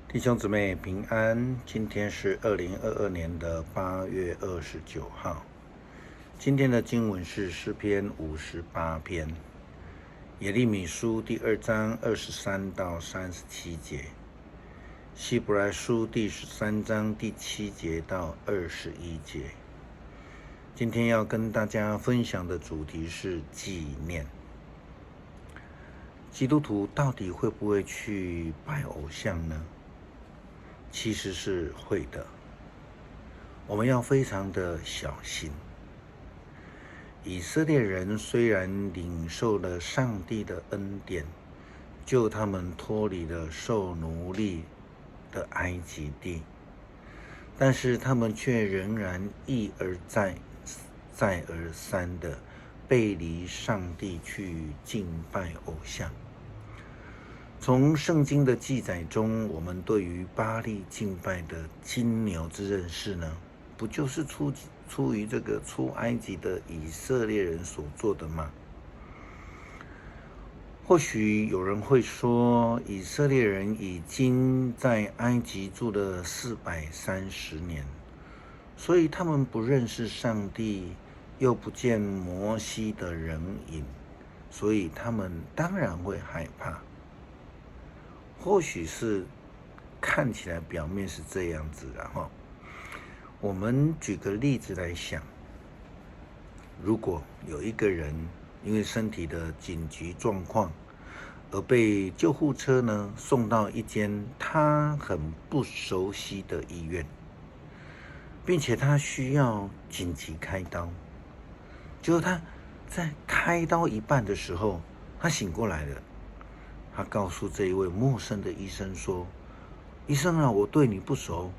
弟兄姊妹平安，今天是2022年的8月29号。今天的经文是诗篇58篇，耶利米书第2章23到37节，希伯来书第13章第7节到21节。今天要跟大家分享的主题是纪念。基督徒到底会不会去拜偶像呢？其实是会的，我们要非常的小心。以色列人虽然领受了上帝的恩典，救他们脱离了受奴隶的埃及地，但是他们却仍然一而再、再而三的背离上帝去敬拜偶像。从圣经的记载中，我们对于巴力敬拜的金牛之认识呢，不就是出于这个出埃及的以色列人所做的吗？或许有人会说，以色列人已经在埃及住了430年，所以他们不认识上帝，又不见摩西的人影，所以他们当然会害怕。或许是看起来表面是这样子的哈。我们举个例子来想，如果有一个人因为身体的紧急状况而被救护车呢送到一间他很不熟悉的医院，并且他需要紧急开刀，结果他在开刀一半的时候，他醒过来了。他告诉这一位陌生的医生说：“医生啊，我对你不熟，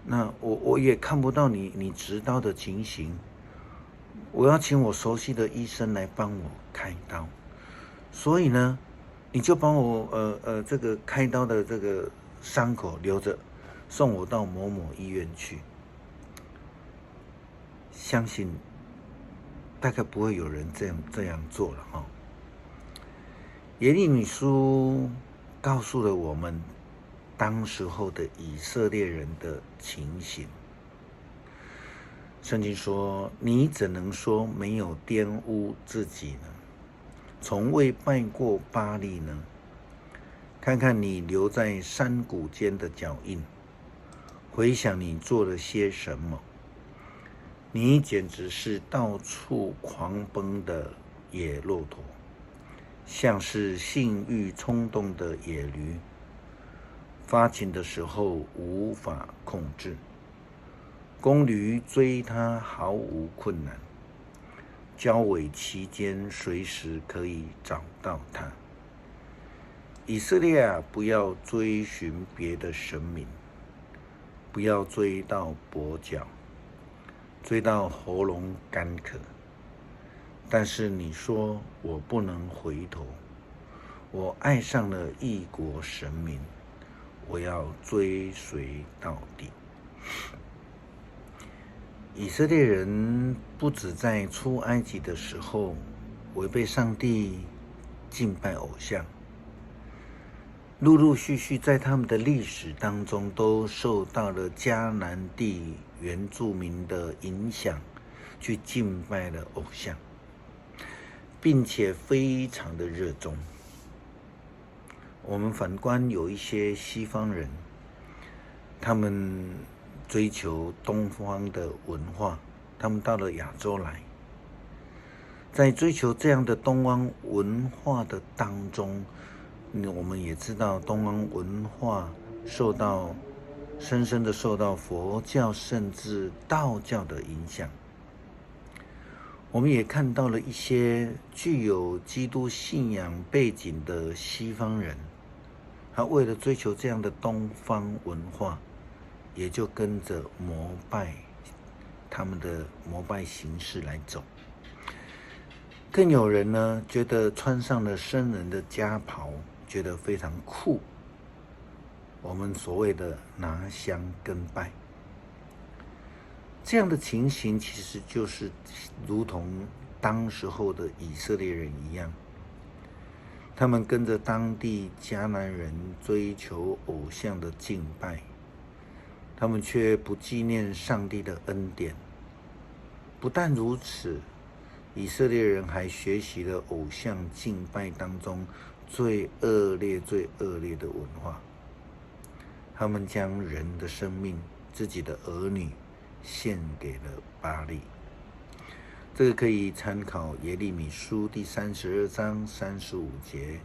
那我也看不到你执刀的情形，我要请我熟悉的医生来帮我开刀，所以呢，你就帮我这个开刀的这个伤口留着，送我到某某医院去。”相信大概不会有人这样做了哈。耶利米书告诉了我们当时候的以色列人的情形。圣经说：“你怎能说没有玷污自己呢？从未拜过巴力呢？看看你留在山谷间的脚印，回想你做了些什么。你简直是到处狂奔的野骆驼，像是性欲冲动的野驴，发情的时候无法控制，公驴追它毫无困难，交尾期间随时可以找到它。以色列啊，不要追寻别的神明，不要追到跛脚，追到喉咙干渴。但是你说我不能回头，我爱上了异国神明，我要追随到底。”以色列人不只在出埃及的时候违背上帝敬拜偶像，陆陆续续在他们的历史当中都受到了迦南地原住民的影响，去敬拜了偶像，并且非常的热衷。我们反观有一些西方人，他们追求东方的文化，他们到了亚洲来，在追求这样的东方文化的当中，我们也知道东方文化深深的受到佛教甚至道教的影响。我们也看到了一些具有基督信仰背景的西方人，他为了追求这样的东方文化，也就跟着膜拜他们的膜拜形式来走。更有人呢，觉得穿上了僧人的家袍，觉得非常酷，我们所谓的拿香跟拜。这样的情形其实就是如同当时候的以色列人一样，他们跟着当地迦南人追求偶像的敬拜，他们却不纪念上帝的恩典。不但如此，以色列人还学习了偶像敬拜当中最恶劣的文化。他们将人的生命、自己的儿女献给了巴力。这个可以参考耶利米书第32章35节，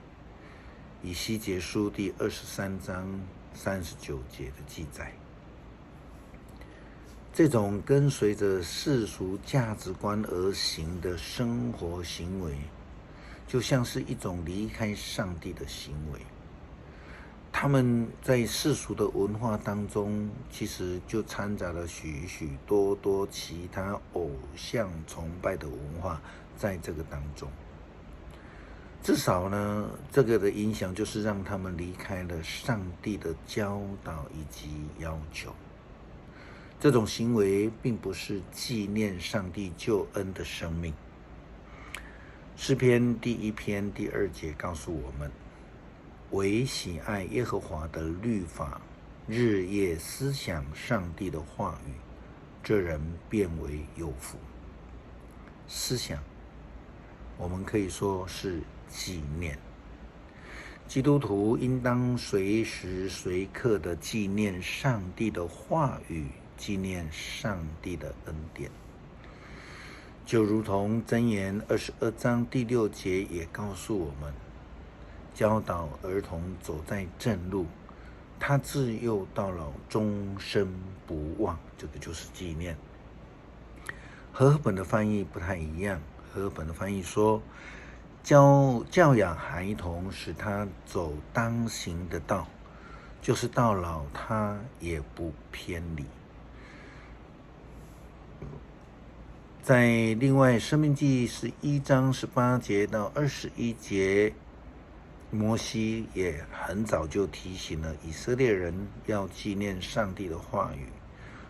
以西结书第23章39节的记载。这种跟随着世俗价值观而行的生活行为，就像是一种离开上帝的行为。他们在世俗的文化当中，其实就掺杂了许许多多其他偶像崇拜的文化在这个当中。至少呢，这个的影响就是让他们离开了上帝的教导以及要求。这种行为并不是纪念上帝救恩的生命。诗篇第1篇第2节告诉我们，唯喜爱耶和华的律法，日夜思想上帝的话语，这人便为有福。思想，我们可以说是纪念。基督徒应当随时随刻的纪念上帝的话语，纪念上帝的恩典。就如同箴言22章第6节也告诉我们，教导儿童走在正路，他自幼到老，终身不忘。这个就是纪念。和合本的翻译不太一样，和合本的翻译说，教养孩童，使他走当行的道，就是到老他也不偏离。在另外申命记11章18节到21节，摩西也很早就提醒了以色列人要纪念上帝的话语，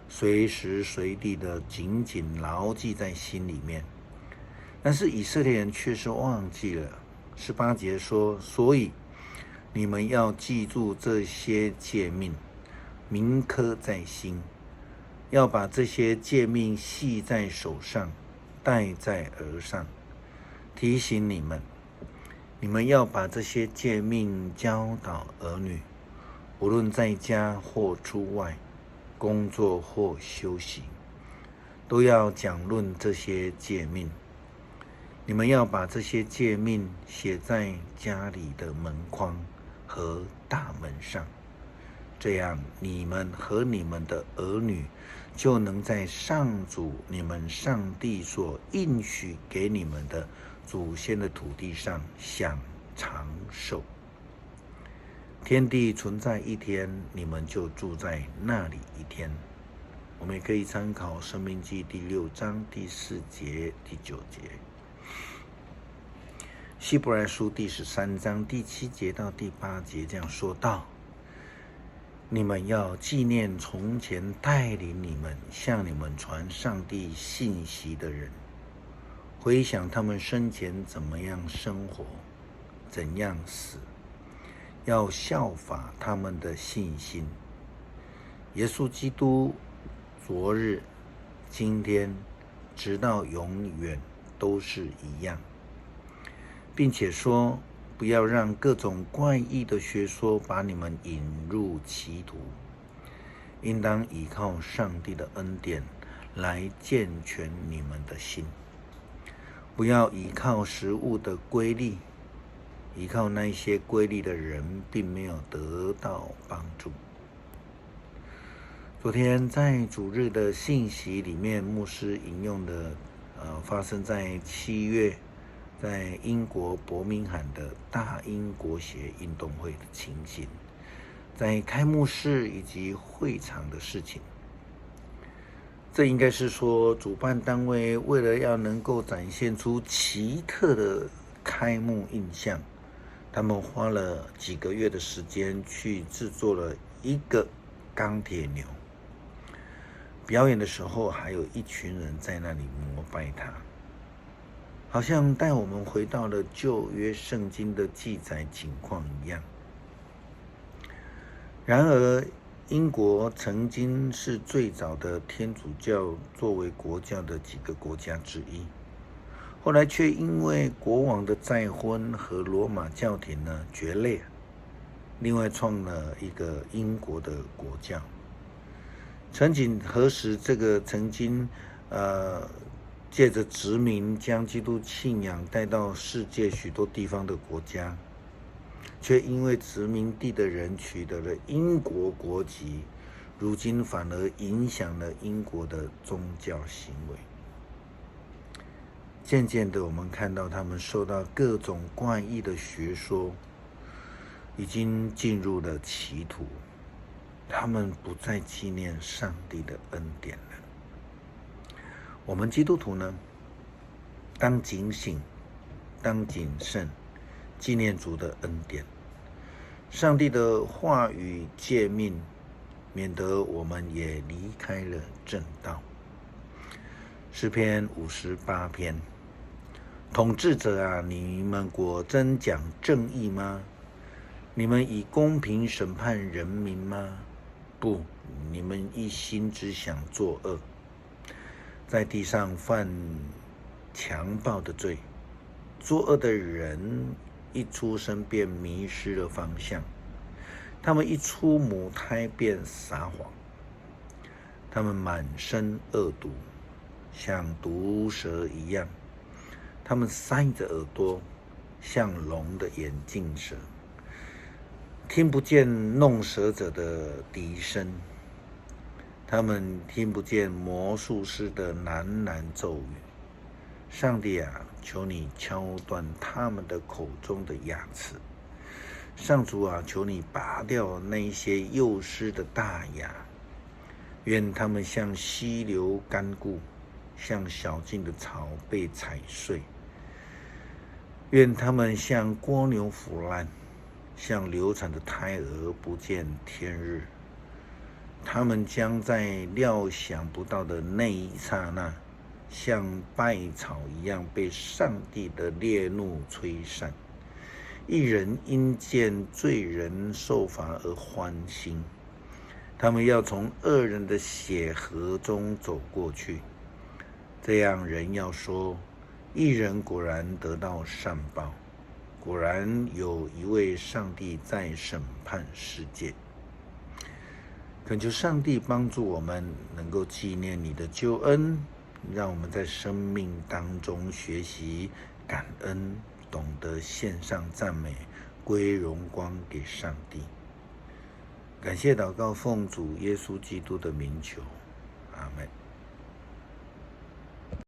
随时随地的紧紧牢记在心里面。但是以色列人却是忘记了。18节说，所以你们要记住这些诫命，铭刻在心，要把这些诫命系在手上，戴在额上，提醒你们，你们要把这些诫命教导儿女，无论在家或出外，工作或休息，都要讲论这些诫命。你们要把这些诫命写在家里的门框和大门上，这样你们和你们的儿女就能在上主你们上帝所应许给你们的祖先的土地上享长寿。天地存在一天，你们就住在那里一天。我们也可以参考申命记第6章第4节第9节，希伯来书第13章第7节到第8节这样说道，你们要纪念从前带领你们向你们传上帝信息的人，回想他们生前怎么样生活，怎样死，要效法他们的信心。耶稣基督昨日、今天，直到永远都是一样，并且说，不要让各种怪异的学说把你们引入歧途，应当依靠上帝的恩典来健全你们的心，不要依靠食物的规律，依靠那些规律的人并没有得到帮助。昨天在主日的信息里面，牧师引用的发生在7月在英国伯明翰的大英国协运动会的情形，在开幕式以及会场的事情。这应该是说，主办单位为了要能够展现出奇特的开幕印象，他们花了几个月的时间去制作了一个钢铁牛。表演的时候，还有一群人在那里膜拜他。好像带我们回到了旧约圣经的记载情况一样。然而，英国曾经是最早的天主教作为国教的几个国家之一，后来却因为国王的再婚和罗马教廷决裂，另外创了一个英国的国教。曾几何时，这个曾经借着殖民将基督信仰带到世界许多地方的国家，却因为殖民地的人取得了英国国籍，如今反而影响了英国的宗教行为。渐渐的，我们看到他们受到各种怪异的学说，已经进入了歧途。他们不再纪念上帝的恩典了。我们基督徒呢，当警醒，当谨慎，纪念主的恩典，上帝的话语诫命，免得我们也离开了正道。诗篇58篇，统治者啊，你们果真讲正义吗？你们以公平审判人民吗？不，你们一心只想作恶，在地上犯强暴的罪。作恶的人一出生便迷失了方向，他们一出母胎便撒谎，他们满身恶毒，像毒蛇一样，他们塞着耳朵，像龙的眼镜蛇，听不见弄蛇者的笛声，他们听不见魔术师的喃喃咒语。上帝啊，求你敲断他们的口中的牙齿。上主啊，求你拔掉那些幼狮的大牙。愿他们像溪流干固，像小径的草被踩碎。愿他们像蜗牛腐烂，像流产的胎儿不见天日。他们将在料想不到的那一刹那，像稗草一样被上帝的烈怒吹散。一人因见罪人受罚而欢心，他们要从恶人的血河中走过去。这样人要说，一人果然得到善报，果然有一位上帝在审判世界。恳求上帝帮助我们能够纪念你的救恩，让我们在生命当中学习感恩，懂得献上赞美，归荣光给上帝。感谢祷告，奉主耶稣基督的名求。